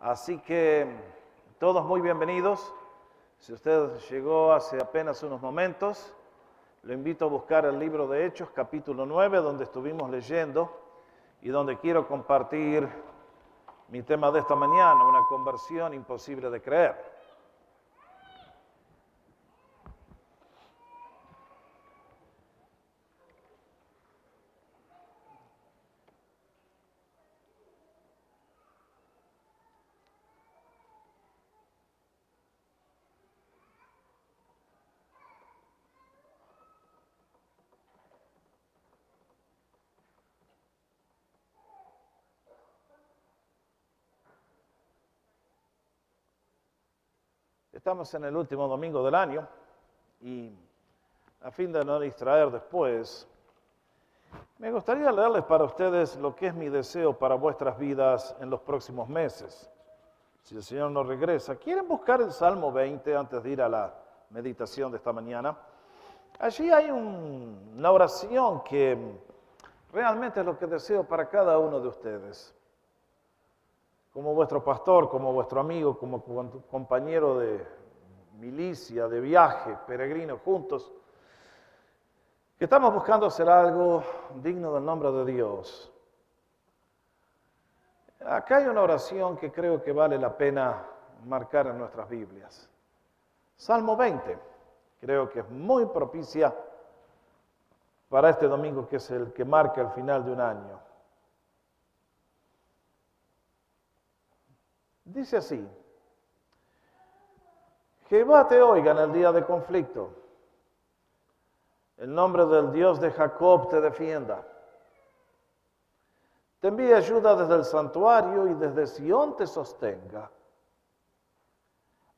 Así que todos muy bienvenidos. Si usted llegó hace apenas unos momentos, lo invito a buscar el libro de Hechos, capítulo 9, donde estuvimos leyendo y donde quiero compartir mi tema de esta mañana, una conversión imposible de creer. Estamos en el último domingo del año y a fin de no distraer después, me gustaría leerles para ustedes lo que es mi deseo para vuestras vidas en los próximos meses. Si el Señor nos regresa, ¿quieren buscar el Salmo 20 antes de ir a la meditación de esta mañana? Allí hay una oración que realmente es lo que deseo para cada uno de ustedes. Como vuestro pastor, como vuestro amigo, como compañero de milicia, de viaje, peregrino juntos, que estamos buscando hacer algo digno del nombre de Dios. Acá hay una oración que creo que vale la pena marcar en nuestras Biblias. Salmo 20, creo que es muy propicia para este domingo, que es el que marca el final de un año. Dice así: Jehová te oiga en el día de conflicto, el nombre del Dios de Jacob te defienda. Te envíe ayuda desde el santuario y desde Sión te sostenga.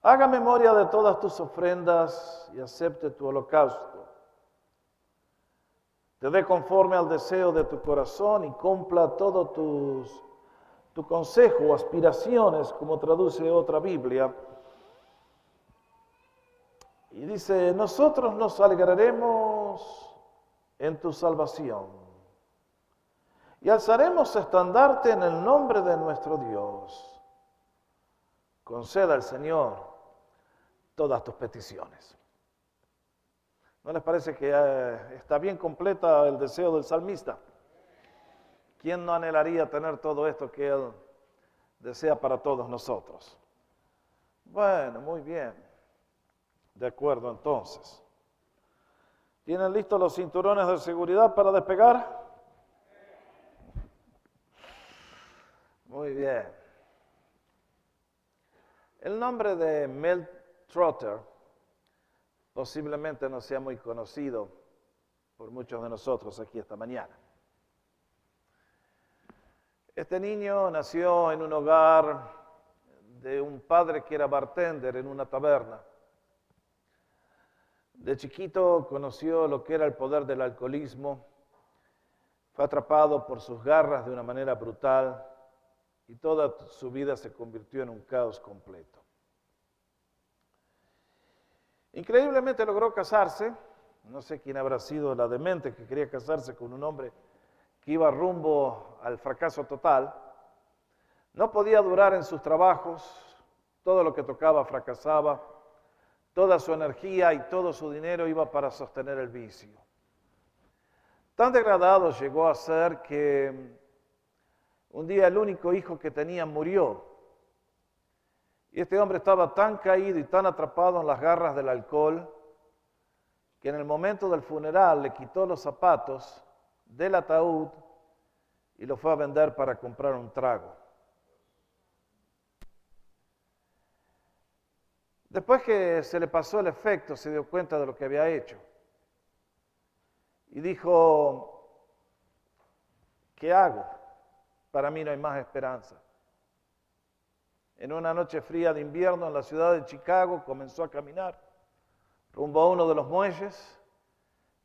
Haga memoria de todas tus ofrendas y acepte tu holocausto. Te dé conforme al deseo de tu corazón y cumpla todo tu consejo o aspiraciones, como traduce otra Biblia. Y dice: nosotros nos alegraremos en tu salvación y alzaremos estandarte en el nombre de nuestro Dios. Conceda al Señor todas tus peticiones. ¿No les parece que está bien completa el deseo del salmista? ¿Quién no anhelaría tener todo esto que él desea para todos nosotros? Bueno, muy bien. De acuerdo, entonces. ¿Tienen listos los cinturones de seguridad para despegar? Muy bien. El nombre de Mel Trotter posiblemente no sea muy conocido por muchos de nosotros aquí esta mañana. Este niño nació en un hogar de un padre que era bartender en una taberna. De chiquito conoció lo que era el poder del alcoholismo, fue atrapado por sus garras de una manera brutal y toda su vida se convirtió en un caos completo. Increíblemente logró casarse. No sé quién habrá sido la demente que quería casarse con un hombre que iba rumbo al fracaso total. No podía durar en sus trabajos, todo lo que tocaba fracasaba, toda su energía y todo su dinero iba para sostener el vicio. Tan degradado llegó a ser que un día el único hijo que tenía murió. Y este hombre estaba tan caído y tan atrapado en las garras del alcohol que en el momento del funeral le quitó los zapatos del ataúd y lo fue a vender para comprar un trago. Después que se le pasó el efecto, se dio cuenta de lo que había hecho y dijo: ¿qué hago? Para mí no hay más esperanza. En una noche fría de invierno en la ciudad de Chicago comenzó a caminar rumbo a uno de los muelles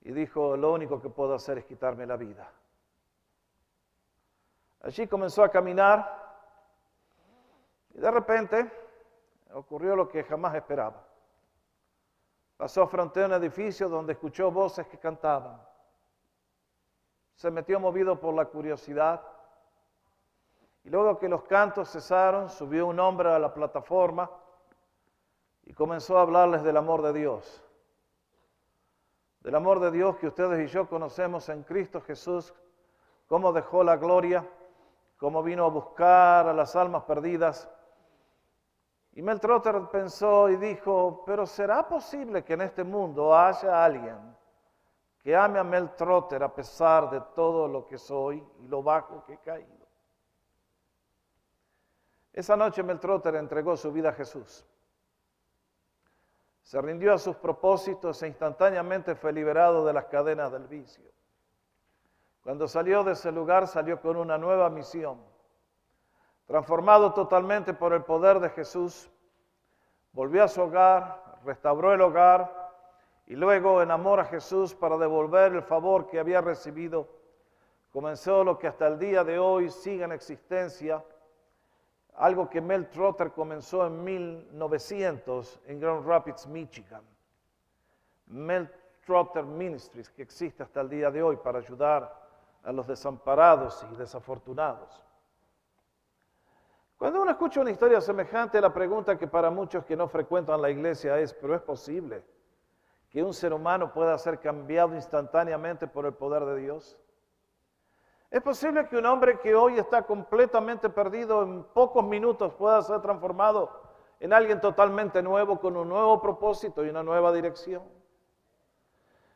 y dijo: lo único que puedo hacer es quitarme la vida. Allí comenzó a caminar y de repente ocurrió lo que jamás esperaba. Pasó frente a un edificio donde escuchó voces que cantaban. Se metió movido por la curiosidad Y luego que los cantos cesaron, subió un hombre a la plataforma y comenzó a hablarles del amor de Dios. Del amor de Dios que ustedes y yo conocemos en Cristo Jesús, cómo dejó la gloria, cómo vino a buscar a las almas perdidas. Y Mel Trotter pensó y dijo, pero ¿será posible que en este mundo haya alguien que ame a Mel Trotter a pesar de todo lo que soy y lo bajo que he caído? Esa noche Mel Trotter entregó su vida a Jesús. Se rindió a sus propósitos e instantáneamente fue liberado de las cadenas del vicio. Cuando salió de ese lugar, salió con una nueva misión. Transformado totalmente por el poder de Jesús, volvió a su hogar, restauró el hogar y luego, en amor a Jesús, para devolver el favor que había recibido, comenzó lo que hasta el día de hoy sigue en existencia, algo que Mel Trotter comenzó en 1900 en Grand Rapids, Michigan. Mel Trotter Ministries, que existe hasta el día de hoy para ayudar a los desamparados y desafortunados. Cuando uno escucha una historia semejante, la pregunta que para muchos que no frecuentan la iglesia es, ¿pero es posible que un ser humano pueda ser cambiado instantáneamente por el poder de Dios? ¿Es posible que un hombre que hoy está completamente perdido en pocos minutos pueda ser transformado en alguien totalmente nuevo, con un nuevo propósito y una nueva dirección?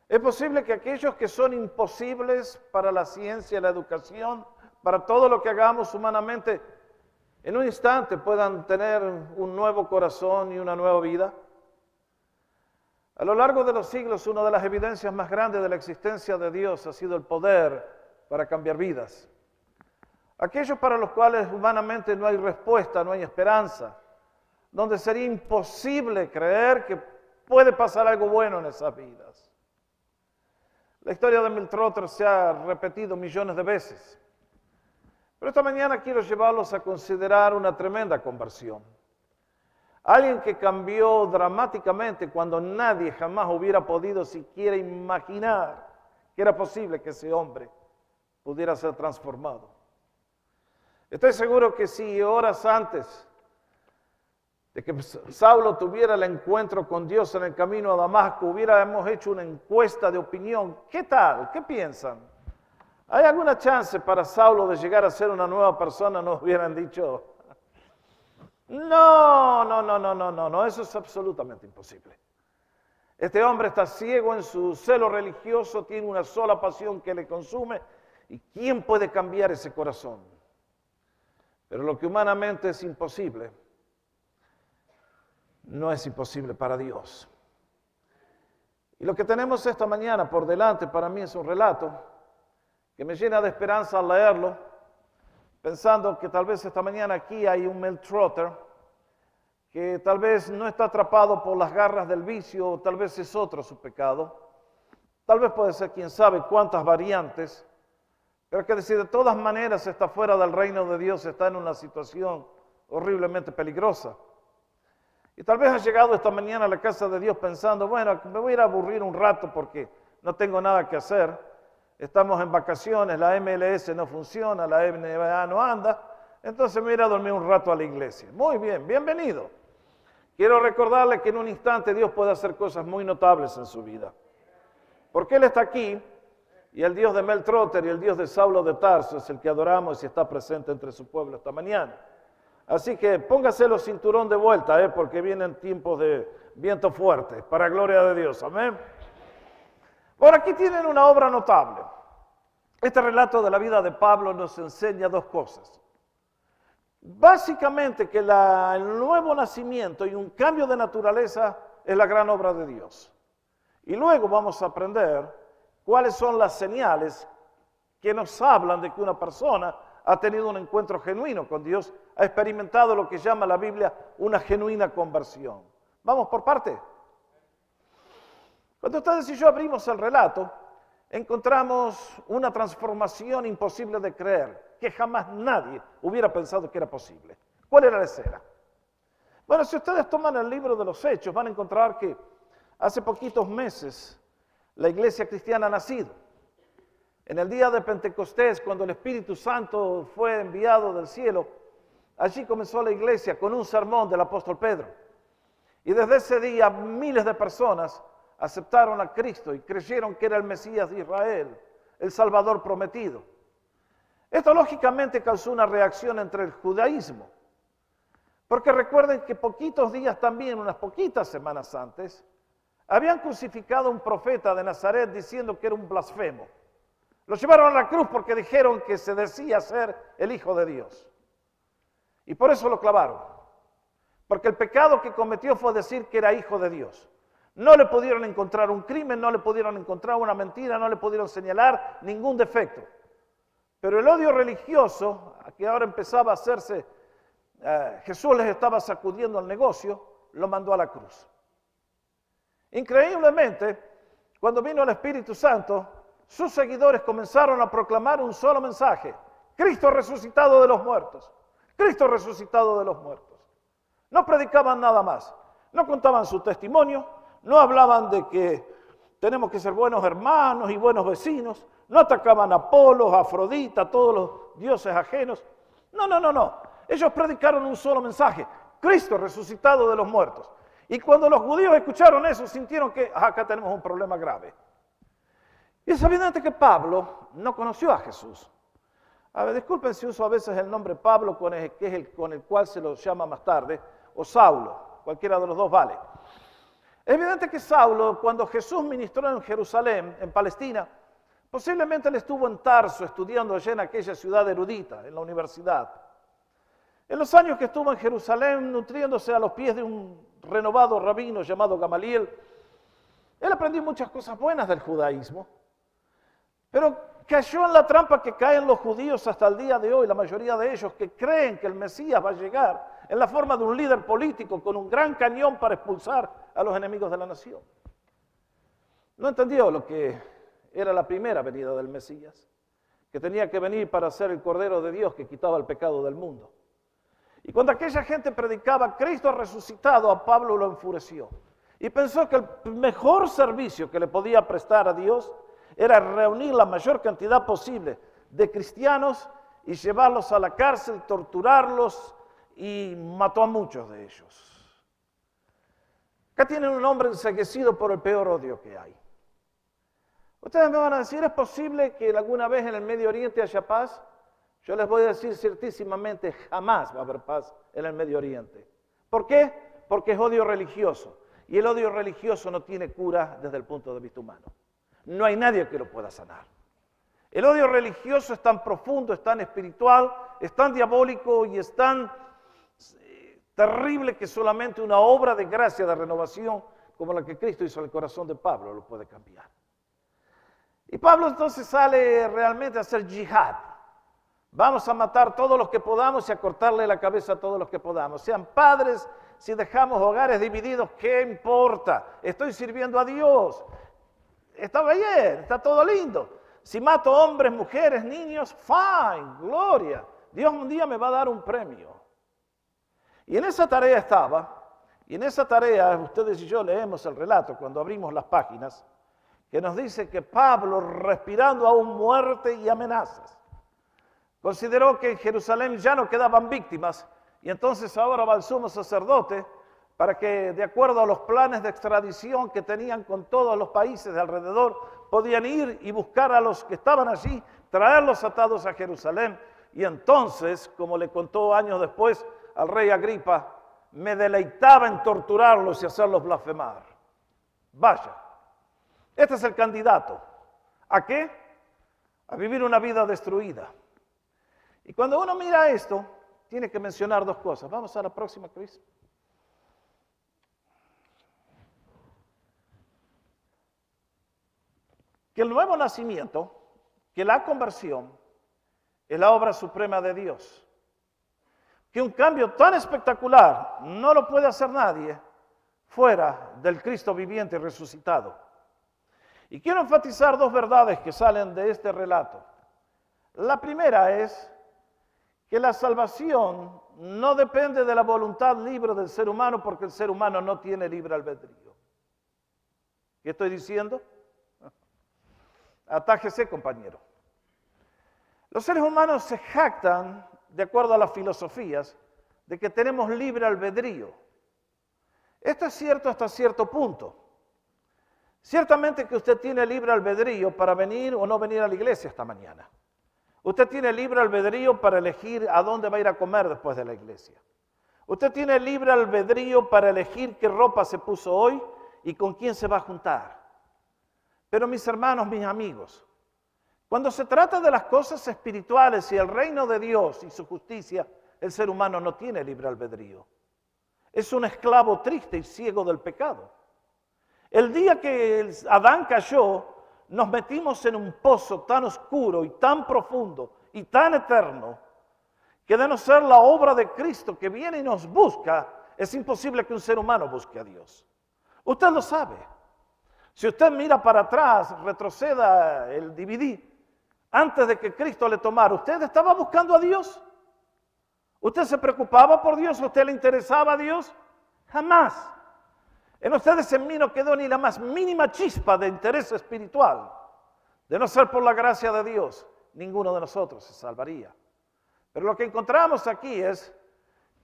¿Es posible que aquellos que son imposibles para la ciencia, la educación, para todo lo que hagamos humanamente, en un instante puedan tener un nuevo corazón y una nueva vida? A lo largo de los siglos, una de las evidencias más grandes de la existencia de Dios ha sido el poder para cambiar vidas. Aquellos para los cuales humanamente no hay respuesta, no hay esperanza, donde sería imposible creer que puede pasar algo bueno en esas vidas. La historia de Mel Trotter se ha repetido millones de veces, pero esta mañana quiero llevarlos a considerar una tremenda conversión. Alguien que cambió dramáticamente cuando nadie jamás hubiera podido siquiera imaginar que era posible que ese hombre pudiera ser transformado. Estoy seguro que si horas antes de que Saulo tuviera el encuentro con Dios en el camino a Damasco, hubiéramos hecho una encuesta de opinión, ¿qué tal? ¿Qué piensan? ¿Hay alguna chance para Saulo de llegar a ser una nueva persona? Nos hubieran dicho, no, eso es absolutamente imposible. Este hombre está ciego en su celo religioso, tiene una sola pasión que le consume. ¿Y quién puede cambiar ese corazón? Pero lo que humanamente es imposible, no es imposible para Dios. Y lo que tenemos esta mañana por delante para mí es un relato que me llena de esperanza al leerlo, pensando que tal vez esta mañana aquí hay un Mel Trotter que tal vez no está atrapado por las garras del vicio, o tal vez es otro su pecado, tal vez puede ser quién sabe cuántas variantes, pero que si de todas maneras está fuera del reino de Dios, está en una situación horriblemente peligrosa. Y tal vez ha llegado esta mañana a la casa de Dios pensando, bueno, me voy a ir a aburrir un rato porque no tengo nada que hacer. Estamos en vacaciones, la MLS no funciona, la NBA no anda, entonces me voy a ir a dormir un rato a la iglesia. Muy bien, bienvenido. Quiero recordarle que en un instante Dios puede hacer cosas muy notables en su vida. Porque Él está aquí. Y el Dios de Mel Trotter y el Dios de Saulo de Tarso es el que adoramos y está presente entre su pueblo esta mañana. Así que póngase los cinturón de vuelta, porque vienen tiempos de viento fuerte, para gloria de Dios. Amén. Bueno, aquí tienen una obra notable. Este relato de la vida de Pablo nos enseña dos cosas. Básicamente que el nuevo nacimiento y un cambio de naturaleza es la gran obra de Dios. Y luego vamos a aprender cuáles son las señales que nos hablan de que una persona ha tenido un encuentro genuino con Dios, ha experimentado lo que llama la Biblia una genuina conversión. Vamos por parte. Cuando ustedes y yo abrimos el relato, encontramos una transformación imposible de creer, que jamás nadie hubiera pensado que era posible. ¿Cuál era la escena? Bueno, si ustedes toman el libro de los Hechos, van a encontrar que hace poquitos meses la iglesia cristiana ha nacido. En el día de Pentecostés, cuando el Espíritu Santo fue enviado del cielo, allí comenzó la iglesia con un sermón del apóstol Pedro. Y desde ese día miles de personas aceptaron a Cristo y creyeron que era el Mesías de Israel, el Salvador prometido. Esto lógicamente causó una reacción entre el judaísmo, porque recuerden que poquitos días también, unas poquitas semanas antes, habían crucificado a un profeta de Nazaret diciendo que era un blasfemo. Lo llevaron a la cruz porque dijeron que se decía ser el Hijo de Dios. Y por eso lo clavaron. Porque el pecado que cometió fue decir que era hijo de Dios. No le pudieron encontrar un crimen, no le pudieron encontrar una mentira, no le pudieron señalar ningún defecto. Pero el odio religioso, que ahora empezaba a hacerse, Jesús les estaba sacudiendo el negocio, lo mandó a la cruz. Increíblemente, cuando vino el Espíritu Santo, sus seguidores comenzaron a proclamar un solo mensaje: Cristo resucitado de los muertos, Cristo resucitado de los muertos. No predicaban nada más, no contaban su testimonio, no hablaban de que tenemos que ser buenos hermanos y buenos vecinos, no atacaban a Apolo, a Afrodita, a todos los dioses ajenos. No. Ellos predicaron un solo mensaje: Cristo resucitado de los muertos. Y cuando los judíos escucharon eso, sintieron que acá tenemos un problema grave. Y es evidente que Pablo no conoció a Jesús. A ver, disculpen si uso a veces el nombre Pablo, que es el con el cual se lo llama más tarde, o Saulo, cualquiera de los dos vale. Es evidente que Saulo, cuando Jesús ministró en Jerusalén, en Palestina, posiblemente él estuvo en Tarso estudiando allá en aquella ciudad erudita, en la universidad. En los años que estuvo en Jerusalén, nutriéndose a los pies de un renovado rabino llamado Gamaliel, él aprendió muchas cosas buenas del judaísmo, pero cayó en la trampa que caen los judíos hasta el día de hoy, la mayoría de ellos, que creen que el Mesías va a llegar en la forma de un líder político con un gran cañón para expulsar a los enemigos de la nación. No entendió lo que era la primera venida del Mesías, que tenía que venir para ser el Cordero de Dios que quitaba el pecado del mundo. Y cuando aquella gente predicaba Cristo resucitado, a Pablo lo enfureció. Y pensó que el mejor servicio que le podía prestar a Dios era reunir la mayor cantidad posible de cristianos y llevarlos a la cárcel, torturarlos, y mató a muchos de ellos. Acá tienen un hombre enceguecido por el peor odio que hay. Ustedes me van a decir, ¿es posible que alguna vez en el Medio Oriente haya paz? Yo les voy a decir ciertísimamente, jamás va a haber paz en el Medio Oriente. ¿Por qué? Porque es odio religioso. Y el odio religioso no tiene cura desde el punto de vista humano. No hay nadie que lo pueda sanar. El odio religioso es tan profundo, es tan espiritual, es tan diabólico y es tan terrible que solamente una obra de gracia, de renovación, como la que Cristo hizo en el corazón de Pablo, lo puede cambiar. Y Pablo entonces sale realmente a hacer yihad. Vamos a matar todos los que podamos y a cortarle la cabeza a todos los que podamos. Sean padres, si dejamos hogares divididos, ¿qué importa? Estoy sirviendo a Dios. Está bien, está todo lindo. Si mato hombres, mujeres, niños, fine, gloria. Dios un día me va a dar un premio. Y en esa tarea estaba, y en esa tarea ustedes y yo leemos el relato cuando abrimos las páginas, que nos dice que Pablo, respirando aún muerte y amenazas, consideró que en Jerusalén ya no quedaban víctimas, y entonces ahora va el sumo sacerdote para que, de acuerdo a los planes de extradición que tenían con todos los países de alrededor, podían ir y buscar a los que estaban allí, traerlos atados a Jerusalén. Y entonces, como le contó años después al rey Agripa, me deleitaba en torturarlos y hacerlos blasfemar. Vaya, este es el candidato. ¿A qué? A vivir una vida destruida. Y cuando uno mira esto, tiene que mencionar dos cosas. Vamos a la próxima, Cris. Que el nuevo nacimiento, que la conversión, es la obra suprema de Dios. Que un cambio tan espectacular no lo puede hacer nadie fuera del Cristo viviente y resucitado. Y quiero enfatizar dos verdades que salen de este relato. La primera es que la salvación no depende de la voluntad libre del ser humano, porque el ser humano no tiene libre albedrío. ¿Qué estoy diciendo? Atájese, compañero. Los seres humanos se jactan, de acuerdo a las filosofías, de que tenemos libre albedrío. Esto es cierto hasta cierto punto. Ciertamente que usted tiene libre albedrío para venir o no venir a la iglesia esta mañana. Usted tiene libre albedrío para elegir a dónde va a ir a comer después de la iglesia. Usted tiene libre albedrío para elegir qué ropa se puso hoy y con quién se va a juntar. Pero mis hermanos, mis amigos, cuando se trata de las cosas espirituales y el reino de Dios y su justicia, el ser humano no tiene libre albedrío. Es un esclavo triste y ciego del pecado. El día que Adán cayó, nos metimos en un pozo tan oscuro y tan profundo y tan eterno, que de no ser la obra de Cristo que viene y nos busca, es imposible que un ser humano busque a Dios. Usted lo sabe. Si usted mira para atrás, retroceda el DVD, antes de que Cristo le tomara, ¿usted estaba buscando a Dios? ¿Usted se preocupaba por Dios? ¿Usted le interesaba a Dios? Jamás. En ustedes en mí no quedó ni la más mínima chispa de interés espiritual. De no ser por la gracia de Dios, ninguno de nosotros se salvaría. Pero lo que encontramos aquí es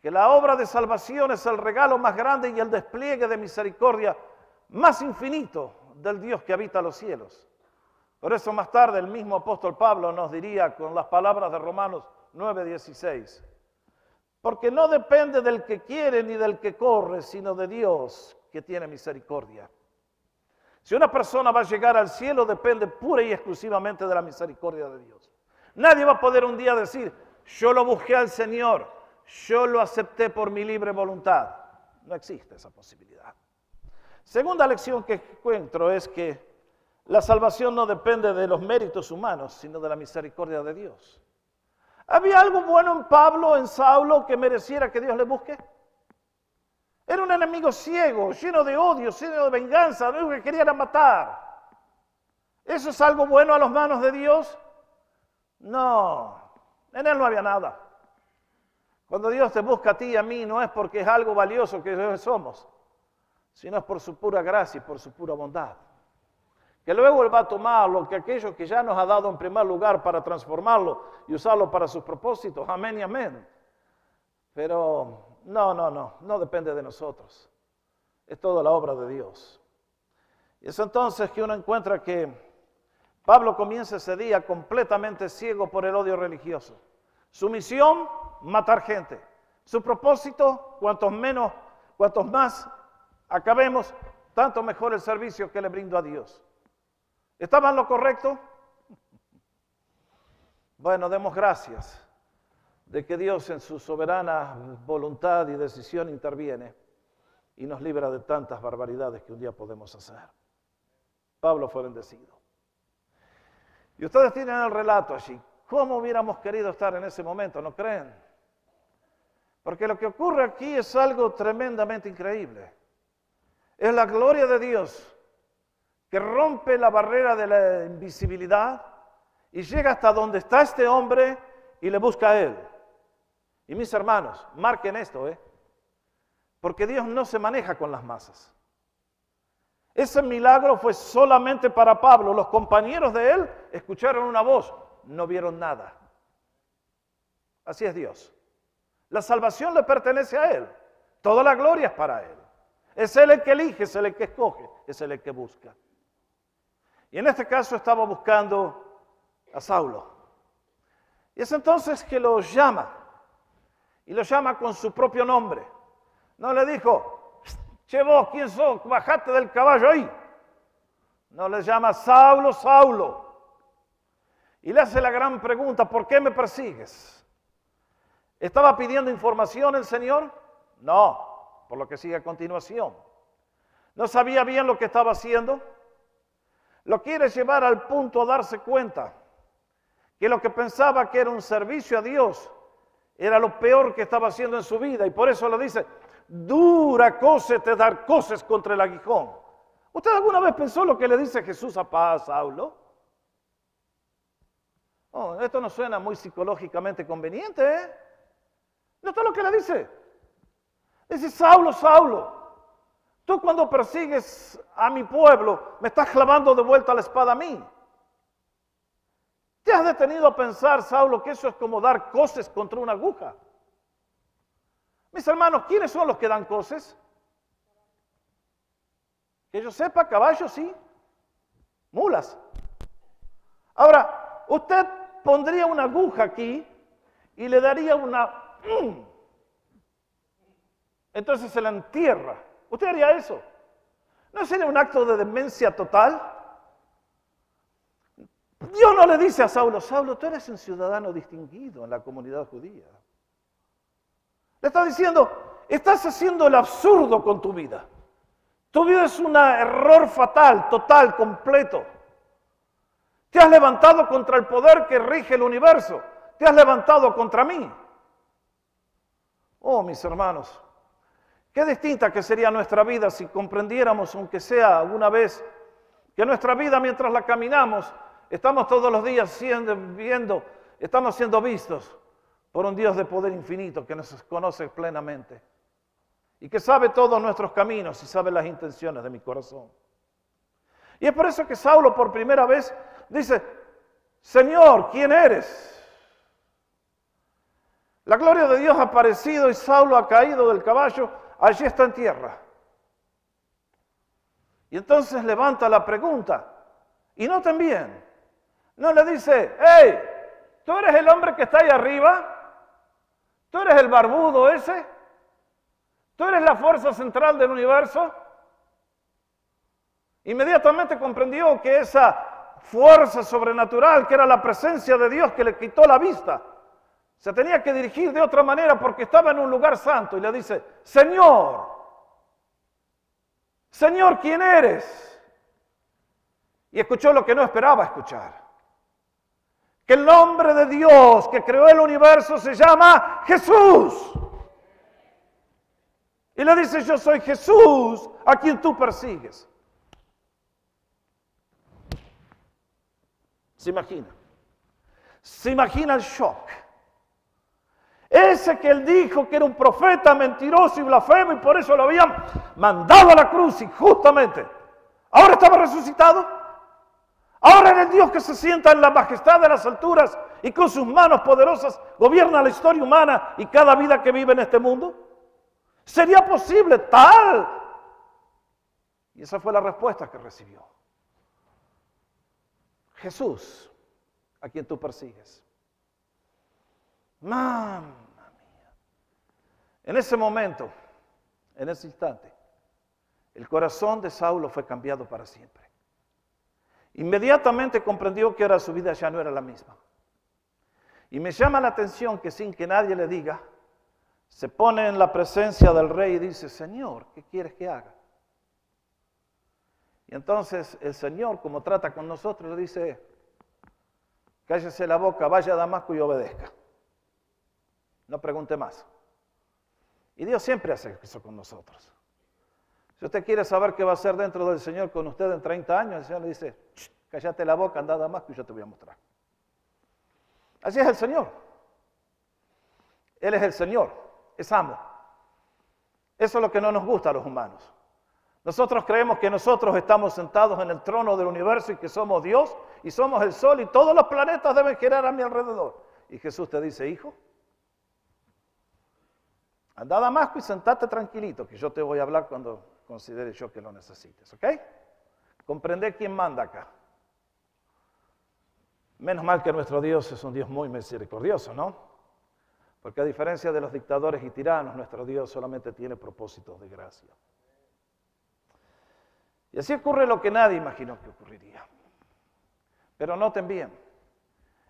que la obra de salvación es el regalo más grande y el despliegue de misericordia más infinito del Dios que habita los cielos. Por eso más tarde el mismo apóstol Pablo nos diría con las palabras de Romanos 9:16, porque no depende del que quiere ni del que corre, sino de Dios que tiene misericordia. Si una persona va a llegar al cielo, depende pura y exclusivamente de la misericordia de Dios. Nadie va a poder un día decir, yo lo busqué al Señor, yo lo acepté por mi libre voluntad. No existe esa posibilidad. Segunda lección que encuentro es que la salvación no depende de los méritos humanos, sino de la misericordia de Dios. ¿Había algo bueno en Pablo, en Saulo, que mereciera que Dios le busque? Era un enemigo ciego, lleno de odio, lleno de venganza, lo único que quería era matar. ¿Eso es algo bueno a las manos de Dios? No, en él no había nada. Cuando Dios te busca a ti y a mí, no es porque es algo valioso que somos, sino es por su pura gracia y por su pura bondad. Que luego Él va a tomar lo que aquello que ya nos ha dado en primer lugar para transformarlo y usarlo para sus propósitos. Amén y amén. Pero no depende de nosotros. Es toda la obra de Dios. Y es entonces que uno encuentra que Pablo comienza ese día completamente ciego por el odio religioso. Su misión, matar gente. Su propósito, cuantos más acabemos, tanto mejor el servicio que le brindo a Dios. ¿Estaba en lo correcto? Bueno, demos gracias de que Dios en su soberana voluntad y decisión interviene y nos libra de tantas barbaridades que un día podemos hacer. Pablo fue bendecido. Y ustedes tienen el relato allí. ¿Cómo hubiéramos querido estar en ese momento? ¿No creen? Porque lo que ocurre aquí es algo tremendamente increíble. Es la gloria de Dios que rompe la barrera de la invisibilidad y llega hasta donde está este hombre y le busca a él. Y mis hermanos, marquen esto, porque Dios no se maneja con las masas. Ese milagro fue solamente para Pablo. Los compañeros de él escucharon una voz, no vieron nada. Así es Dios. La salvación le pertenece a Él. Toda la gloria es para Él. Es Él el que elige, es Él el que escoge, es Él el que busca. Y en este caso estaba buscando a Saulo. Y es entonces que lo llama. Y lo llama con su propio nombre. No le dijo, che vos, ¿quién sos? Bajate del caballo ahí. No, le llama Saulo, Saulo. Y le hace la gran pregunta, ¿por qué me persigues? ¿Estaba pidiendo información el Señor? No, por lo que sigue a continuación. ¿No sabía bien lo que estaba haciendo? Lo quiere llevar al punto a darse cuenta que lo que pensaba que era un servicio a Dios era lo peor que estaba haciendo en su vida. Y por eso le dice, dura cosa te dar cosas contra el aguijón. ¿Usted alguna vez pensó lo que le dice Jesús a Saulo? Oh, esto no suena muy psicológicamente conveniente, ¿No es lo que le dice? Dice, Saulo, Saulo, tú cuando persigues a mi pueblo, me estás clavando de vuelta la espada a mí. ¿Te has detenido a pensar, Saulo, que eso es como dar coces contra una aguja? Mis hermanos, ¿quiénes son los que dan coces? Que yo sepa, caballos, sí. Mulas. Ahora, usted pondría una aguja aquí y le daría una... Entonces se la entierra. ¿Usted haría eso? ¿No sería un acto de demencia total? Dios no le dice a Saulo, Saulo, tú eres un ciudadano distinguido en la comunidad judía. Le está diciendo, estás haciendo el absurdo con tu vida. Tu vida es un error fatal, total, completo. Te has levantado contra el poder que rige el universo. Te has levantado contra mí. Oh, mis hermanos, qué distinta que sería nuestra vida si comprendiéramos, aunque sea alguna vez, que nuestra vida mientras la caminamos, estamos todos los días estamos siendo vistos por un Dios de poder infinito que nos conoce plenamente y que sabe todos nuestros caminos y sabe las intenciones de mi corazón. Y es por eso que Saulo por primera vez dice, Señor, ¿quién eres? La gloria de Dios ha aparecido y Saulo ha caído del caballo, allí está en tierra. Y entonces levanta la pregunta, y noten bien, no le dice, hey, ¿tú eres el hombre que está ahí arriba? ¿Tú eres el barbudo ese? ¿Tú eres la fuerza central del universo? Inmediatamente comprendió que esa fuerza sobrenatural, que era la presencia de Dios que le quitó la vista, se tenía que dirigir de otra manera porque estaba en un lugar santo y le dice, Señor, Señor, ¿quién eres? Y escuchó lo que no esperaba escuchar. Que el nombre de Dios que creó el universo se llama Jesús. Y le dice, yo soy Jesús a quien tú persigues. ¿Se imagina? ¿Se imagina el shock? Ese que él dijo que era un profeta mentiroso y blasfemo y por eso lo habían mandado a la cruz y justamente ahora estaba resucitado. Ahora era el Dios que se sienta en la majestad de las alturas y con sus manos poderosas gobierna la historia humana y cada vida que vive en este mundo. ¿Sería posible tal? Y esa fue la respuesta que recibió. Jesús, a quien tú persigues. Mamma mía. En ese momento, en ese instante, el corazón de Saulo fue cambiado para siempre. Inmediatamente comprendió que ahora su vida ya no era la misma. Y me llama la atención que sin que nadie le diga, se pone en la presencia del rey y dice, Señor, ¿qué quieres que haga? Y entonces el Señor, como trata con nosotros, le dice, cállese la boca, vaya a Damasco y obedezca. No pregunte más. Y Dios siempre hace eso con nosotros. Si usted quiere saber qué va a hacer dentro del Señor con usted en 30 años, el Señor le dice, cállate la boca, anda a Damasco y yo te voy a mostrar. Así es el Señor. Él es el Señor, es amo. Eso es lo que no nos gusta a los humanos. Nosotros creemos que nosotros estamos sentados en el trono del universo y que somos Dios y somos el sol y todos los planetas deben girar a mi alrededor. Y Jesús te dice, hijo, anda a Damasco y sentate tranquilito, que yo te voy a hablar cuando considere yo que lo necesites, ¿ok? Comprende quién manda acá. Menos mal que nuestro Dios es un Dios muy misericordioso, ¿no? Porque a diferencia de los dictadores y tiranos, nuestro Dios solamente tiene propósitos de gracia. Y así ocurre lo que nadie imaginó que ocurriría. Pero noten bien,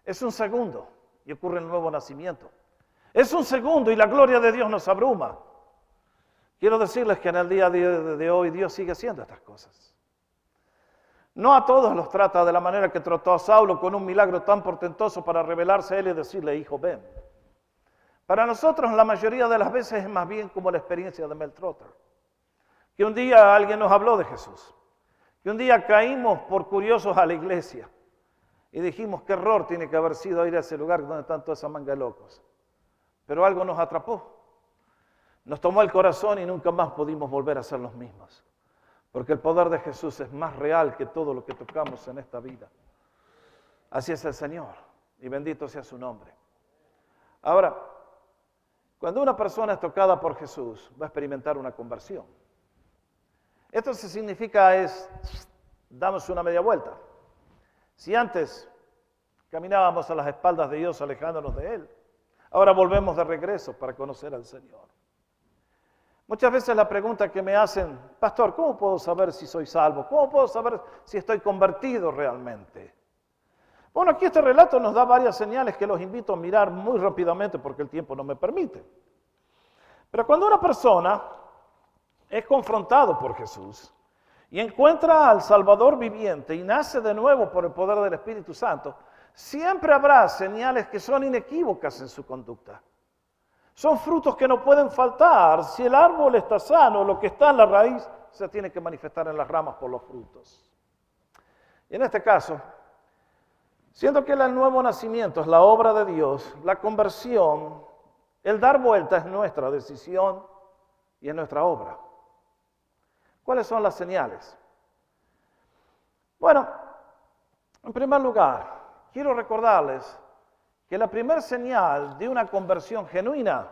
es un segundo y ocurre el nuevo nacimiento. Es un segundo y la gloria de Dios nos abruma. Quiero decirles que en el día de hoy Dios sigue haciendo estas cosas. No a todos los trata de la manera que trató a Saulo con un milagro tan portentoso para revelarse a él y decirle, hijo, ven. Para nosotros la mayoría de las veces es más bien como la experiencia de Mel Trotter. Que un día alguien nos habló de Jesús. Que un día caímos por curiosos a la iglesia. Y dijimos, qué error tiene que haber sido ir a ese lugar donde están toda esa manga de locos. Pero algo nos atrapó. Nos tomó el corazón y nunca más pudimos volver a ser los mismos. Porque el poder de Jesús es más real que todo lo que tocamos en esta vida. Así es el Señor. y bendito sea su nombre. Ahora, cuando una persona es tocada por Jesús, va a experimentar una conversión. Esto significa damos una media vuelta. Si antes caminábamos a las espaldas de Dios alejándonos de Él, ahora volvemos de regreso para conocer al Señor. Muchas veces la pregunta que me hacen, pastor, ¿cómo puedo saber si soy salvo? ¿Cómo puedo saber si estoy convertido realmente? Bueno, aquí este relato nos da varias señales que los invito a mirar muy rápidamente porque el tiempo no me permite. Pero cuando una persona es confrontado por Jesús y encuentra al Salvador viviente y nace de nuevo por el poder del Espíritu Santo, siempre habrá señales que son inequívocas en su conducta. Son frutos que no pueden faltar. Si el árbol está sano, lo que está en la raíz se tiene que manifestar en las ramas por los frutos. Y en este caso, siendo que el nuevo nacimiento es la obra de Dios, la conversión, el dar vuelta es nuestra decisión y es nuestra obra. ¿Cuáles son las señales? Bueno, en primer lugar, quiero recordarles que la primera señal de una conversión genuina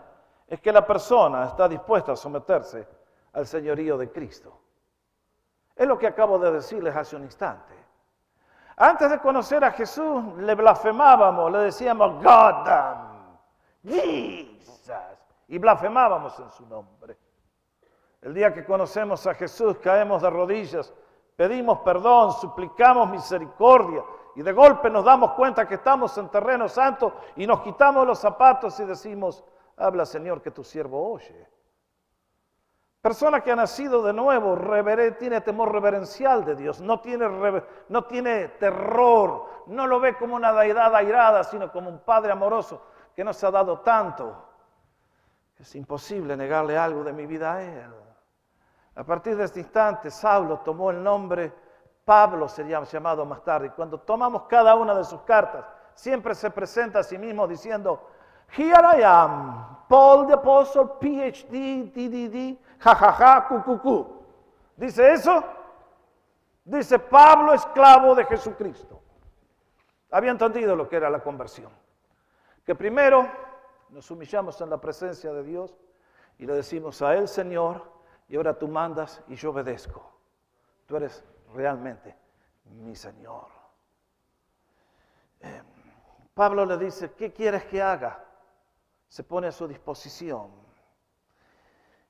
es que la persona está dispuesta a someterse al señorío de Cristo. Es lo que acabo de decirles hace un instante. Antes de conocer a Jesús, le blasfemábamos, le decíamos God damn, Jesus, y blasfemábamos en su nombre. El día que conocemos a Jesús, caemos de rodillas, pedimos perdón, suplicamos misericordia, y de golpe nos damos cuenta que estamos en terreno santo y nos quitamos los zapatos y decimos, habla Señor que tu siervo oye. Persona que ha nacido de nuevo tiene temor reverencial de Dios, no tiene terror, no lo ve como una deidad airada, sino como un Padre amoroso que nos ha dado tanto. Es imposible negarle algo de mi vida a Él. A partir de este instante, Saulo tomó el nombre Pablo, sería llamado más tarde. Y cuando tomamos cada una de sus cartas, siempre se presenta a sí mismo diciendo, Here I am, Paul the Apostle, PhD, DDD, jajaja, cucucú. ¿Dice eso? Dice Pablo, esclavo de Jesucristo. Había entendido lo que era la conversión. Que primero nos humillamos en la presencia de Dios y le decimos a Él, Señor, y ahora tú mandas y yo obedezco. Tú eres realmente mi Señor. Pablo le dice, ¿qué quieres que haga? Se pone a su disposición.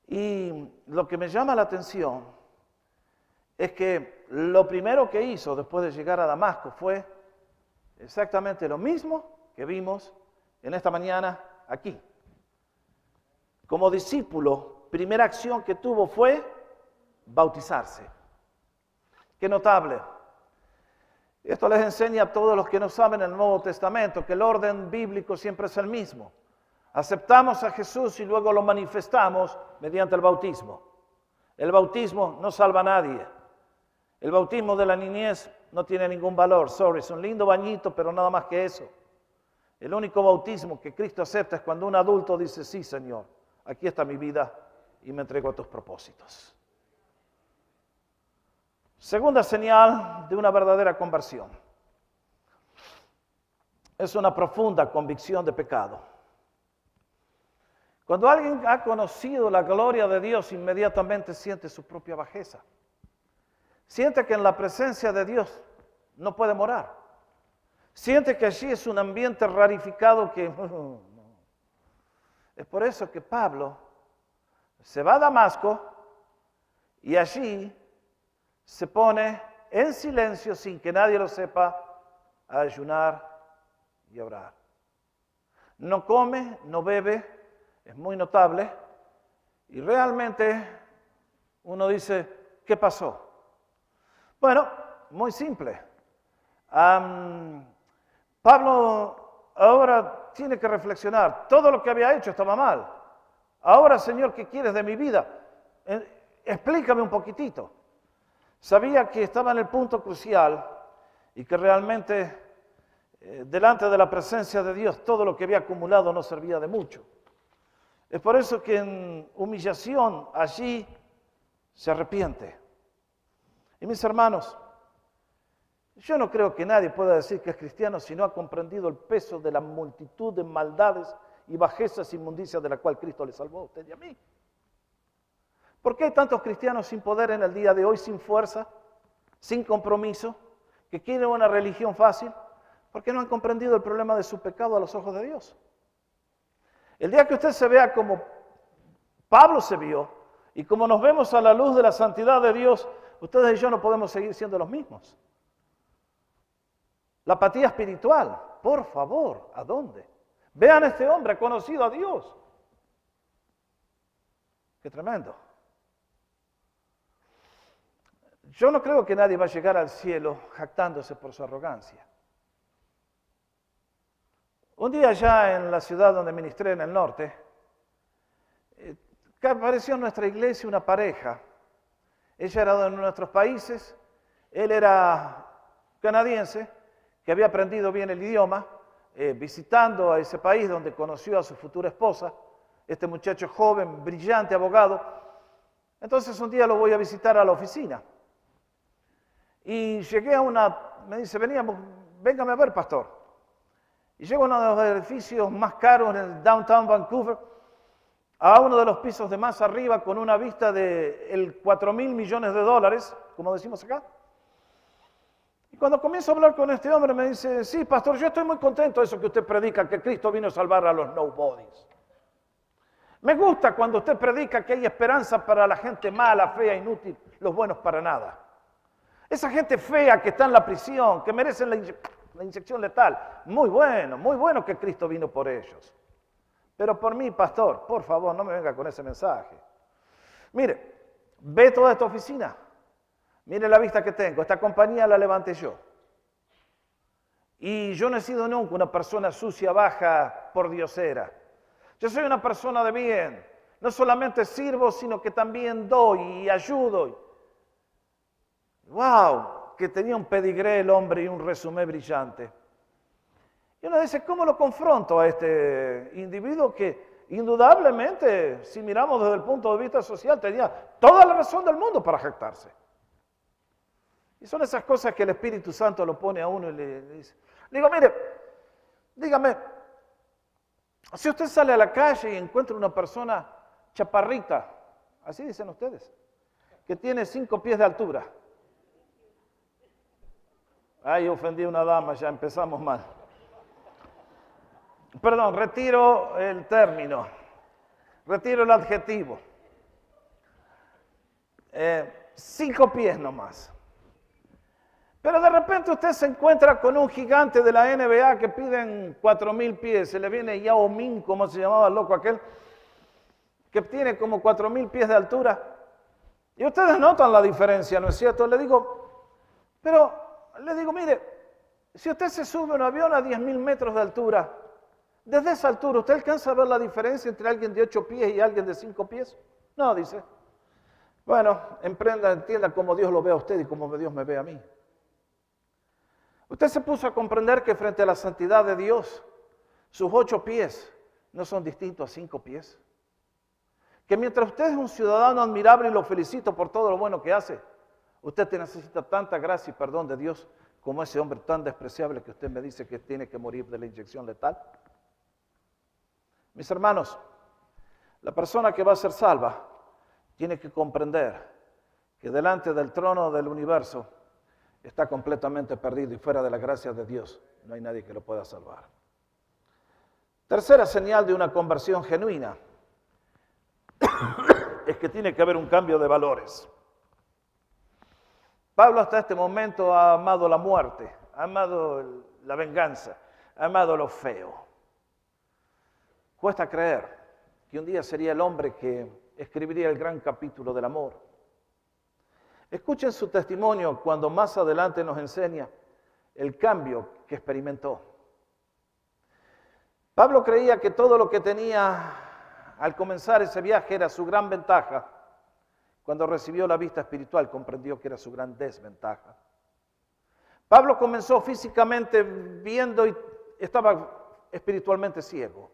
Y lo que me llama la atención es que lo primero que hizo después de llegar a Damasco fue exactamente lo mismo que vimos en esta mañana aquí. Como discípulo, primera acción que tuvo fue bautizarse. Qué notable. Esto les enseña a todos los que no saben el Nuevo Testamento que el orden bíblico siempre es el mismo. Aceptamos a Jesús y luego lo manifestamos mediante el bautismo. El bautismo no salva a nadie. El bautismo de la niñez no tiene ningún valor. Es un lindo bañito, pero nada más que eso. El único bautismo que Cristo acepta es cuando un adulto dice, sí, Señor, aquí está mi vida y me entrego a tus propósitos. Segunda señal de una verdadera conversión. Es una profunda convicción de pecado. Cuando alguien ha conocido la gloria de Dios, inmediatamente siente su propia bajeza. Siente que en la presencia de Dios no puede morar. Siente que allí es un ambiente rarificado que... Es por eso que Pablo se va a Damasco y allí se pone en silencio sin que nadie lo sepa a ayunar y a orar. No come, no bebe, es muy notable y realmente uno dice, ¿qué pasó? Bueno, muy simple. Pablo ahora tiene que reflexionar, todo lo que había hecho estaba mal. Ahora, Señor, ¿qué quieres de mi vida? Explícame un poquitito. Sabía que estaba en el punto crucial y que realmente delante de la presencia de Dios todo lo que había acumulado no servía de mucho. Es por eso que en humillación allí se arrepiente. Y mis hermanos, Yo no creo que nadie pueda decir que es cristiano si no ha comprendido el peso de la multitud de maldades y bajezas e inmundicias de la cual Cristo le salvó a usted y a mí. ¿Por qué hay tantos cristianos sin poder en el día de hoy, sin fuerza, sin compromiso, que quieren una religión fácil? Porque no han comprendido el problema de su pecado a los ojos de Dios. El día que usted se vea como Pablo se vio y como nos vemos a la luz de la santidad de Dios, ustedes y yo no podemos seguir siendo los mismos. La apatía espiritual, por favor, ¿a dónde? Vean a este hombre, ha conocido a Dios. Qué tremendo. Yo no creo que nadie va a llegar al cielo jactándose por su arrogancia. Un día allá en la ciudad donde ministré en el norte, apareció en nuestra iglesia una pareja. Ella era de nuestros países, él era canadiense, que había aprendido bien el idioma, visitando a ese país donde conoció a su futura esposa, este muchacho joven, brillante, abogado. Entonces un día lo voy a visitar a la oficina. Y llegué a me dice, véngame a ver, pastor. Y llego a uno de los edificios más caros en el downtown Vancouver, a uno de los pisos de más arriba con una vista de 4.000 millones de dólares, como decimos acá. Y cuando comienzo a hablar con este hombre me dice, sí, pastor, yo estoy muy contento de eso que usted predica, que Cristo vino a salvar a los nobodies. Me gusta cuando usted predica que hay esperanza para la gente mala, fea, inútil, los buenos para nada. Esa gente fea que está en la prisión, que merecen la inyección letal. Muy bueno que Cristo vino por ellos. Pero por mí, pastor, por favor, no me venga con ese mensaje. Mire, ve toda esta oficina. Mire la vista que tengo. Esta compañía la levanté yo. Y yo no he sido nunca una persona sucia, baja, pordiosera. Yo soy una persona de bien. No solamente sirvo, sino que también doy y ayudo. ¡Wow! Que tenía un pedigree el hombre y un resumen brillante. Y uno dice, ¿cómo lo confronto a este individuo que indudablemente, si miramos desde el punto de vista social, tenía toda la razón del mundo para jactarse? Y son esas cosas que el Espíritu Santo lo pone a uno y le dice. Le digo, mire, dígame, si usted sale a la calle y encuentra una persona chaparrita, así dicen ustedes, que tiene 5 pies de altura. Ay, ofendí a una dama, ya empezamos mal. Perdón, retiro el término, retiro el adjetivo. 5 pies nomás. Pero de repente usted se encuentra con un gigante de la NBA que piden 4.000 pies. Se le viene Yao Ming, como se llamaba el loco aquel, que tiene como 4.000 pies de altura. Y ustedes notan la diferencia, ¿no es cierto? Le digo, mire, si usted se sube a un avión a 10.000 metros de altura, desde esa altura, ¿usted alcanza a ver la diferencia entre alguien de 8 pies y alguien de 5 pies? No, dice. Bueno, entienda cómo Dios lo ve a usted y cómo Dios me ve a mí. Usted se puso a comprender que frente a la santidad de Dios, sus 8 pies no son distintos a 5 pies. Que mientras usted es un ciudadano admirable y lo felicito por todo lo bueno que hace, usted necesita tanta gracia y perdón de Dios como ese hombre tan despreciable que usted me dice que tiene que morir de la inyección letal. Mis hermanos, la persona que va a ser salva tiene que comprender que delante del trono del universo está completamente perdido y fuera de la gracia de Dios no hay nadie que lo pueda salvar. Tercera señal de una conversión genuina es que tiene que haber un cambio de valores. Pablo hasta este momento ha amado la muerte, ha amado la venganza, ha amado lo feo. Cuesta creer que un día sería el hombre que escribiría el gran capítulo del amor. Escuchen su testimonio cuando más adelante nos enseña el cambio que experimentó. Pablo creía que todo lo que tenía al comenzar ese viaje era su gran ventaja. Cuando recibió la vista espiritual comprendió que era su gran desventaja. Pablo comenzó físicamente viendo y estaba espiritualmente ciego.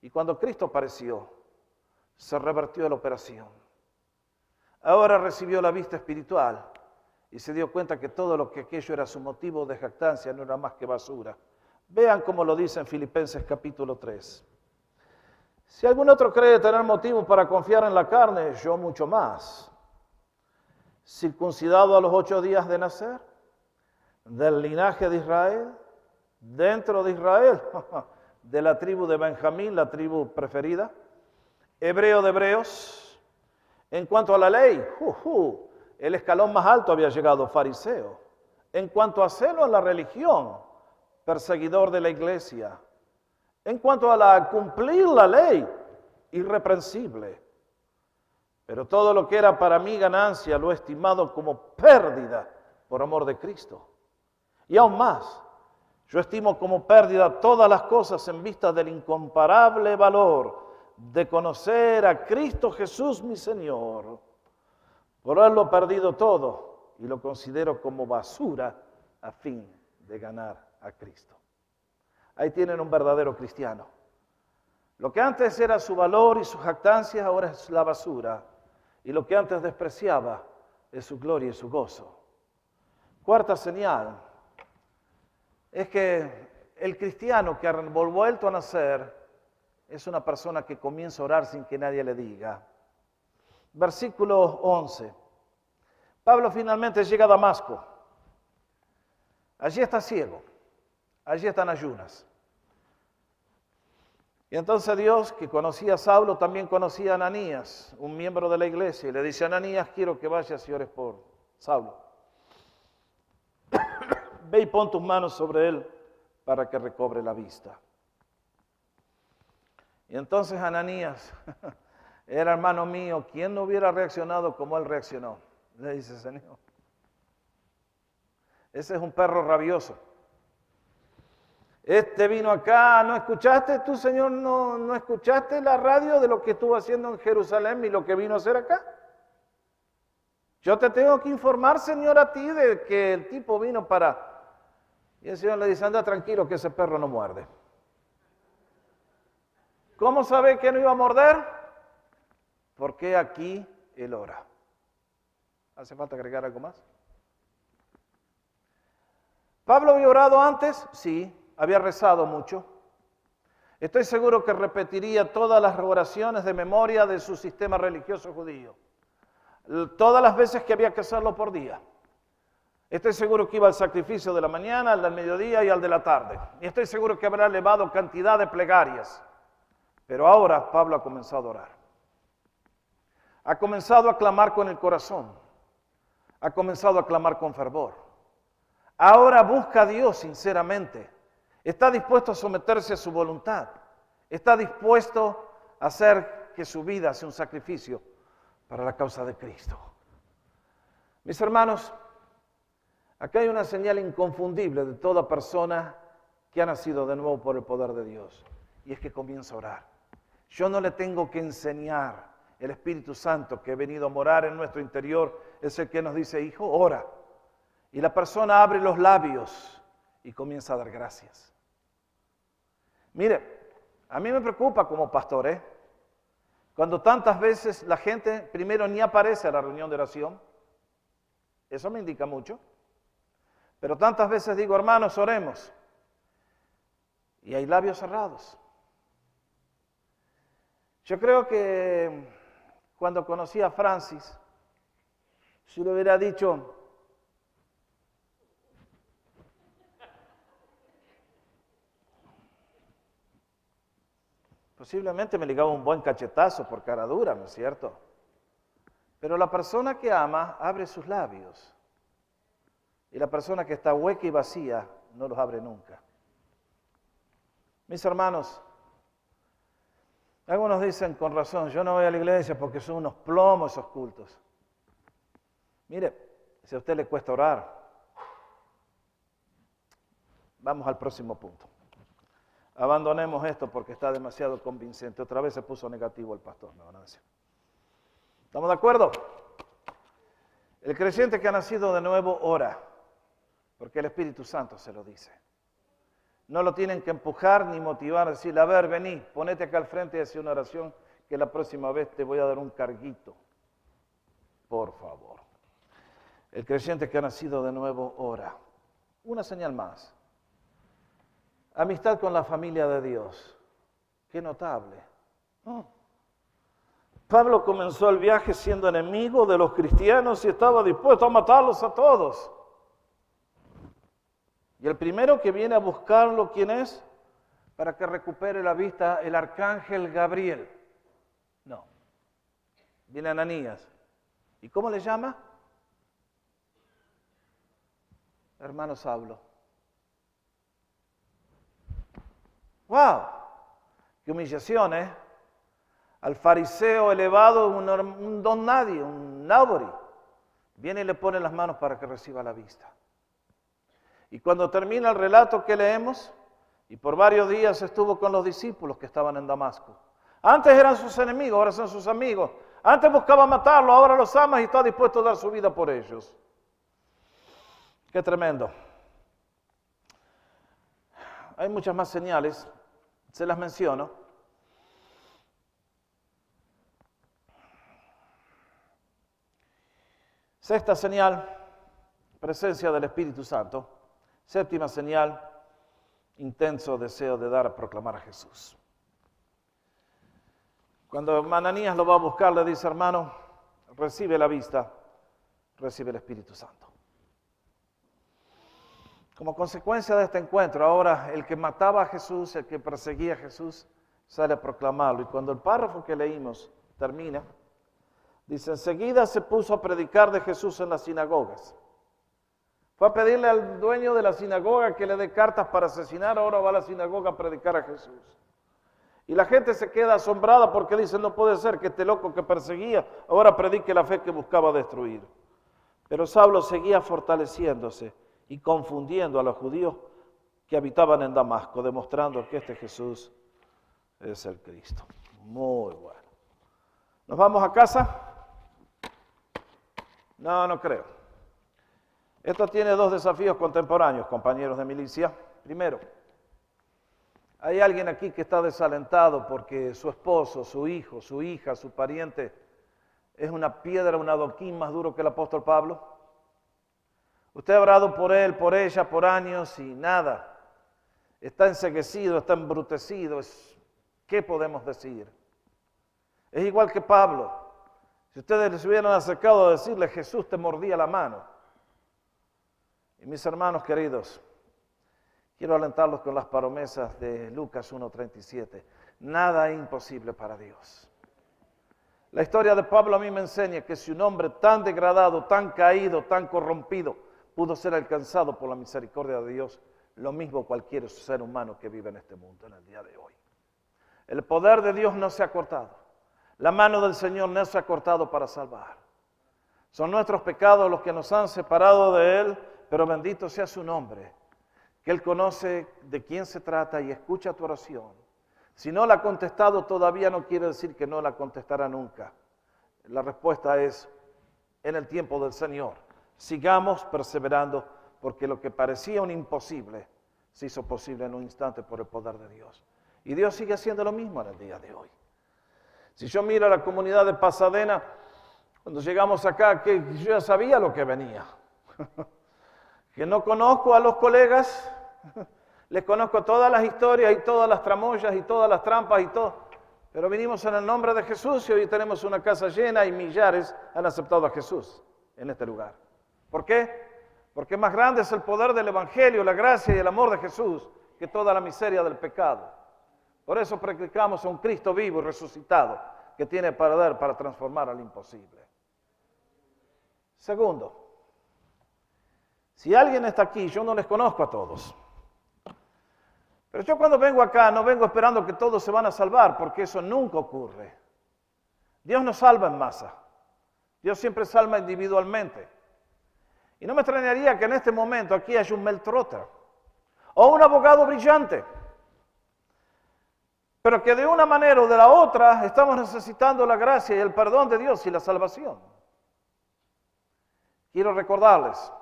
Y cuando Cristo apareció, se revertió la operación. Ahora recibió la vista espiritual y se dio cuenta que todo lo que aquello era su motivo de jactancia no era más que basura. Vean cómo lo dice en Filipenses capítulo 3. Si algún otro cree tener motivo para confiar en la carne, yo mucho más. Circuncidado a los 8 días de nacer, del linaje de Israel, dentro de Israel, de la tribu de Benjamín, la tribu preferida, hebreo de hebreos. En cuanto a la ley, el escalón más alto había llegado, fariseo. En cuanto a celo en la religión, perseguidor de la iglesia. En cuanto a cumplir la ley, irreprensible. Pero todo lo que era para mí ganancia lo he estimado como pérdida por amor de Cristo. Y aún más, yo estimo como pérdida todas las cosas en vista del incomparable valor de conocer a Cristo Jesús mi Señor. Por haberlo perdido todo y lo considero como basura a fin de ganar a Cristo. Ahí tienen un verdadero cristiano. Lo que antes era su valor y su jactancia ahora es la basura. Y lo que antes despreciaba es su gloria y su gozo. Cuarta señal es que el cristiano que ha vuelto a nacer es una persona que comienza a orar sin que nadie le diga. Versículo 11. Pablo finalmente llega a Damasco. Allí está ciego. Allí están ayunas. Y entonces Dios, que conocía a Saulo, también conocía a Ananías, un miembro de la iglesia, y le dice: Ananías, quiero que vayas y ores por Saulo. Ve y pon tus manos sobre él para que recobre la vista. Y entonces Ananías, era hermano mío, ¿quién no hubiera reaccionado como él reaccionó? Le dice: Señor, ese es un perro rabioso. Este vino acá, ¿no escuchaste tú, Señor? ¿No escuchaste la radio de lo que estuvo haciendo en Jerusalén y lo que vino a hacer acá? Yo te tengo que informar, Señor, a ti de que el tipo vino para... Y el Señor le dice: anda tranquilo que ese perro no muerde. ¿Cómo sabe que no iba a morder? Porque aquí él ora. ¿Hace falta agregar algo más? ¿Pablo había orado antes? Sí. Había rezado mucho. Estoy seguro que repetiría todas las oraciones de memoria de su sistema religioso judío. Todas las veces que había que hacerlo por día. Estoy seguro que iba al sacrificio de la mañana, al del mediodía y al de la tarde. Y estoy seguro que habrá elevado cantidad de plegarias. Pero ahora Pablo ha comenzado a orar. Ha comenzado a clamar con el corazón. Ha comenzado a clamar con fervor. Ahora busca a Dios sinceramente. Está dispuesto a someterse a su voluntad. Está dispuesto a hacer que su vida sea un sacrificio para la causa de Cristo. Mis hermanos, acá hay una señal inconfundible de toda persona que ha nacido de nuevo por el poder de Dios. Y es que comienza a orar. Yo no le tengo que enseñar. El Espíritu Santo que ha venido a morar en nuestro interior es el que nos dice: hijo, ora. Y la persona abre los labios y comienza a dar gracias. Mire, a mí me preocupa como pastor, cuando tantas veces la gente primero ni aparece a la reunión de oración. Eso me indica mucho. Pero tantas veces digo: hermanos, oremos. Y hay labios cerrados. Yo creo que cuando conocí a Francis, si le hubiera dicho: posiblemente me ligaba un buen cachetazo por cara dura, ¿no es cierto? Pero la persona que ama abre sus labios. Y la persona que está hueca y vacía no los abre nunca. Mis hermanos, algunos dicen con razón: yo no voy a la iglesia porque son unos plomos esos cultos. Mire, si a usted le cuesta orar, vamos al próximo punto. Abandonemos esto porque está demasiado convincente. Otra vez se puso negativo el pastor, me van a decir. ¿Estamos de acuerdo? El creyente que ha nacido de nuevo ora, porque el Espíritu Santo se lo dice. No lo tienen que empujar ni motivar, decirle: a ver, vení, ponete acá al frente y haz una oración que la próxima vez te voy a dar un carguito. Por favor. El creyente que ha nacido de nuevo ora. Una señal más. Amistad con la familia de Dios. Qué notable. Pablo comenzó el viaje siendo enemigo de los cristianos y estaba dispuesto a matarlos a todos. Y el primero que viene a buscarlo, ¿quién es? Para que recupere la vista, el arcángel Gabriel. No. Viene Ananías. ¿Y cómo le llama? Hermano Saulo. ¡Wow! ¡Qué humillación, Al fariseo elevado, un don nadie, un nobody. Viene y le pone las manos para que reciba la vista. Y cuando termina el relato que leemos, y por varios días estuvo con los discípulos que estaban en Damasco. Antes eran sus enemigos, ahora son sus amigos. Antes buscaba matarlo, ahora los ama y está dispuesto a dar su vida por ellos. Qué tremendo. Hay muchas más señales, se las menciono. Sexta señal, presencia del Espíritu Santo. Séptima señal, intenso deseo de dar a proclamar a Jesús. Cuando Ananías lo va a buscar, le dice, hermano, recibe la vista, recibe el Espíritu Santo. Como consecuencia de este encuentro, ahora el que mataba a Jesús, el que perseguía a Jesús, sale a proclamarlo. Y cuando el párrafo que leímos termina, dice, enseguida se puso a predicar de Jesús en las sinagogas. Fue a pedirle al dueño de la sinagoga que le dé cartas para asesinar, ahora va a la sinagoga a predicar a Jesús. Y la gente se queda asombrada porque dice, no puede ser que este loco que perseguía ahora predique la fe que buscaba destruir. Pero Saulo seguía fortaleciéndose y confundiendo a los judíos que habitaban en Damasco, demostrando que este Jesús es el Cristo. Muy bueno. ¿Nos vamos a casa? No, no creo. Esto tiene dos desafíos contemporáneos, compañeros de milicia. Primero, hay alguien aquí que está desalentado porque su esposo, su hijo, su hija, su pariente es una piedra, un adoquín más duro que el apóstol Pablo. Usted ha orado por él, por ella, por años y nada. Está enceguecido, está embrutecido. ¿Qué podemos decir? Es igual que Pablo. Si ustedes les hubieran acercado a decirle, Jesús te mordía la mano. Y mis hermanos queridos, quiero alentarlos con las promesas de Lucas 1:37. Nada es imposible para Dios. La historia de Pablo a mí me enseña que si un hombre tan degradado, tan caído, tan corrompido, pudo ser alcanzado por la misericordia de Dios, lo mismo cualquier ser humano que vive en este mundo en el día de hoy. El poder de Dios no se ha cortado. La mano del Señor no se ha cortado para salvar. Son nuestros pecados los que nos han separado de Él, pero bendito sea su nombre, que Él conoce de quién se trata y escucha tu oración. Si no la ha contestado todavía no quiere decir que no la contestará nunca. La respuesta es en el tiempo del Señor. Sigamos perseverando porque lo que parecía un imposible se hizo posible en un instante por el poder de Dios. Y Dios sigue haciendo lo mismo en el día de hoy. Si yo miro a la comunidad de Pasadena, cuando llegamos acá, que yo ya sabía lo que venía. Que no conozco a los colegas, les conozco todas las historias y todas las tramoyas y todas las trampas y todo. Pero vinimos en el nombre de Jesús y hoy tenemos una casa llena y millares han aceptado a Jesús en este lugar. ¿Por qué? Porque más grande es el poder del Evangelio, la gracia y el amor de Jesús que toda la miseria del pecado. Por eso predicamos a un Cristo vivo y resucitado que tiene poder para transformar al imposible. Segundo, si alguien está aquí, yo no les conozco a todos. Pero yo cuando vengo acá no vengo esperando que todos se van a salvar, porque eso nunca ocurre. Dios no salva en masa. Dios siempre salva individualmente. Y no me extrañaría que en este momento aquí haya un Mel Trotter o un abogado brillante. Pero que de una manera o de la otra estamos necesitando la gracia y el perdón de Dios y la salvación. Quiero recordarles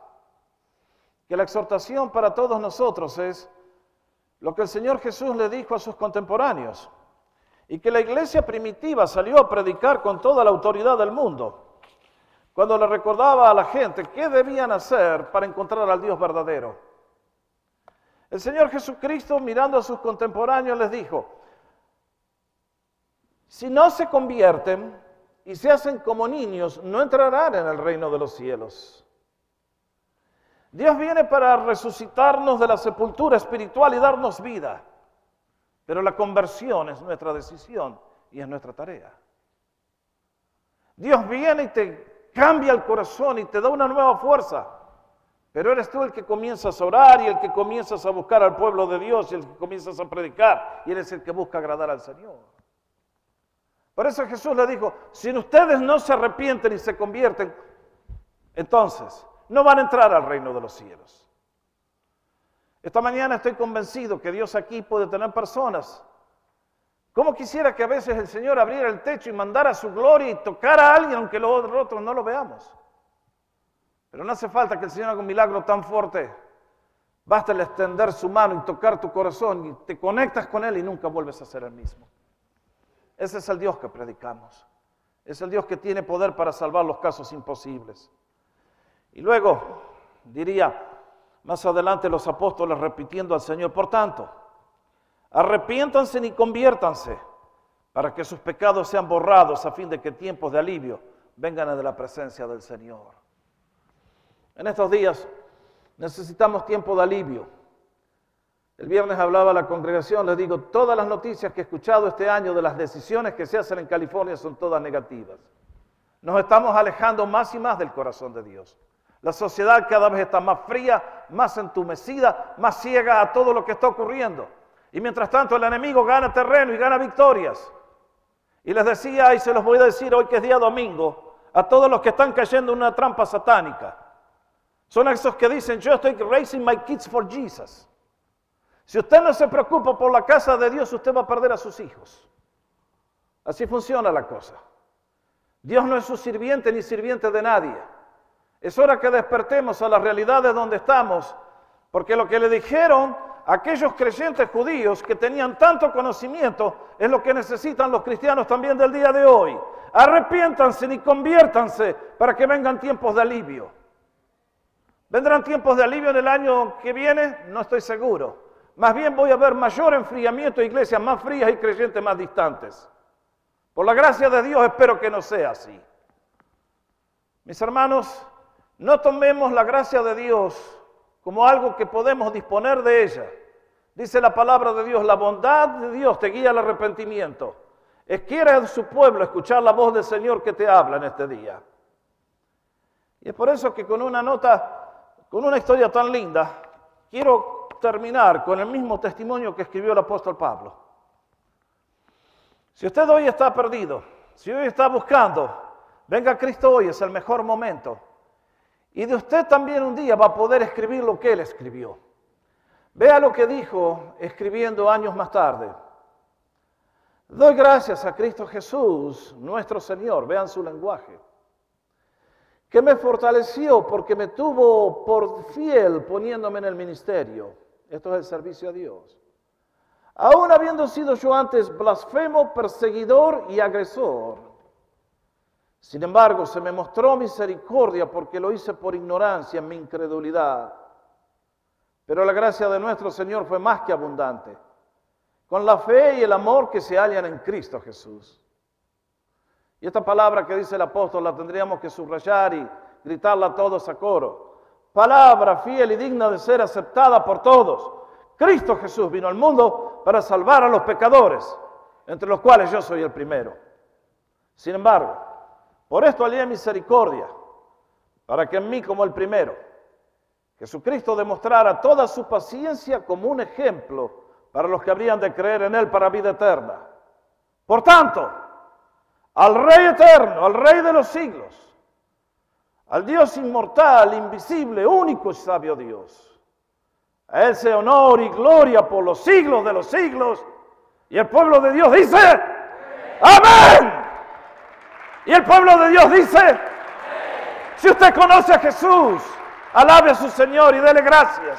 que la exhortación para todos nosotros es lo que el Señor Jesús le dijo a sus contemporáneos y que la iglesia primitiva salió a predicar con toda la autoridad del mundo. cuando le recordaba a la gente qué debían hacer para encontrar al Dios verdadero. El Señor Jesucristo, mirando a sus contemporáneos, les dijo: si no se convierten y se hacen como niños, no entrarán en el reino de los cielos. Dios viene para resucitarnos de la sepultura espiritual y darnos vida, pero la conversión es nuestra decisión y es nuestra tarea. Dios viene y te cambia el corazón y te da una nueva fuerza, pero eres tú el que comienzas a orar y el que comienzas a buscar al pueblo de Dios y el que comienzas a predicar y eres el que busca agradar al Señor. Por eso Jesús le dijo: si ustedes no se arrepienten y se convierten, entonces no van a entrar al reino de los cielos. Esta mañana estoy convencido que Dios aquí puede tener personas. ¿Cómo quisiera que a veces el Señor abriera el techo y mandara su gloria y tocara a alguien aunque nosotros no lo veamos? Pero no hace falta que el Señor haga un milagro tan fuerte. Basta el extender su mano y tocar tu corazón y te conectas con Él y nunca vuelves a ser el mismo. Ese es el Dios que predicamos. Es el Dios que tiene poder para salvar los casos imposibles. Y luego diría más adelante los apóstoles repitiendo al Señor: por tanto, arrepiéntanse y conviértanse para que sus pecados sean borrados a fin de que tiempos de alivio vengan de la presencia del Señor. En estos días necesitamos tiempo de alivio. El viernes hablaba a la congregación, les digo, todas las noticias que he escuchado este año de las decisiones que se hacen en California son todas negativas. Nos estamos alejando más y más del corazón de Dios. La sociedad cada vez está más fría, más entumecida, más ciega a todo lo que está ocurriendo. Y mientras tanto el enemigo gana terreno y gana victorias. Y les decía, y se los voy a decir hoy que es día domingo, a todos los que están cayendo en una trampa satánica. Son esos que dicen: yo estoy raising my kids for Jesus. Si usted no se preocupa por la casa de Dios, usted va a perder a sus hijos. Así funciona la cosa. Dios no es su sirviente ni sirviente de nadie. Es hora que despertemos a la realidad de donde estamos, porque lo que le dijeron a aquellos creyentes judíos que tenían tanto conocimiento es lo que necesitan los cristianos también del día de hoy. Arrepiéntanse y conviértanse para que vengan tiempos de alivio. ¿Vendrán tiempos de alivio en el año que viene? No estoy seguro. Más bien voy a ver mayor enfriamiento de iglesias más frías y creyentes más distantes. Por la gracia de Dios espero que no sea así. Mis hermanos, no tomemos la gracia de Dios como algo que podemos disponer de ella. Dice la palabra de Dios: la bondad de Dios te guía al arrepentimiento. Quiere a su pueblo escuchar la voz del Señor que te habla en este día. Y es por eso que con una historia tan linda, quiero terminar con el mismo testimonio que escribió el apóstol Pablo. Si usted hoy está perdido, si hoy está buscando, venga a Cristo hoy, es el mejor momento. Y de usted también un día va a poder escribir lo que él escribió. Vea lo que dijo escribiendo años más tarde. Doy gracias a Cristo Jesús, nuestro Señor, vean su lenguaje, que me fortaleció porque me tuvo por fiel poniéndome en el ministerio. Esto es el servicio a Dios. Aún habiendo sido yo antes blasfemo, perseguidor y agresor, sin embargo se me mostró misericordia porque lo hice por ignorancia en mi incredulidad. Pero la gracia de nuestro Señor fue más que abundante, con la fe y el amor que se hallan en Cristo Jesús. Y esta palabra que dice el apóstol la tendríamos que subrayar y gritarla todos a coro. Palabra fiel y digna de ser aceptada por todos. Cristo Jesús vino al mundo para salvar a los pecadores, entre los cuales yo soy el primero. Sin embargo, por esto hallé misericordia, para que en mí como el primero, Jesucristo demostrara toda su paciencia como un ejemplo para los que habrían de creer en Él para vida eterna. Por tanto, al Rey eterno, al Rey de los siglos, al Dios inmortal, invisible, único y sabio Dios, a Él sea honor y gloria por los siglos de los siglos. Y el pueblo de Dios dice: ¡amén! Y el pueblo de Dios dice: si usted conoce a Jesús, alabe a su Señor y dele gracias,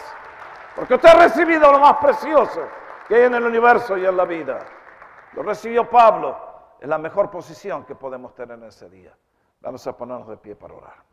porque usted ha recibido lo más precioso que hay en el universo y en la vida. Lo recibió Pablo en la mejor posición que podemos tener en ese día. Vamos a ponernos de pie para orar.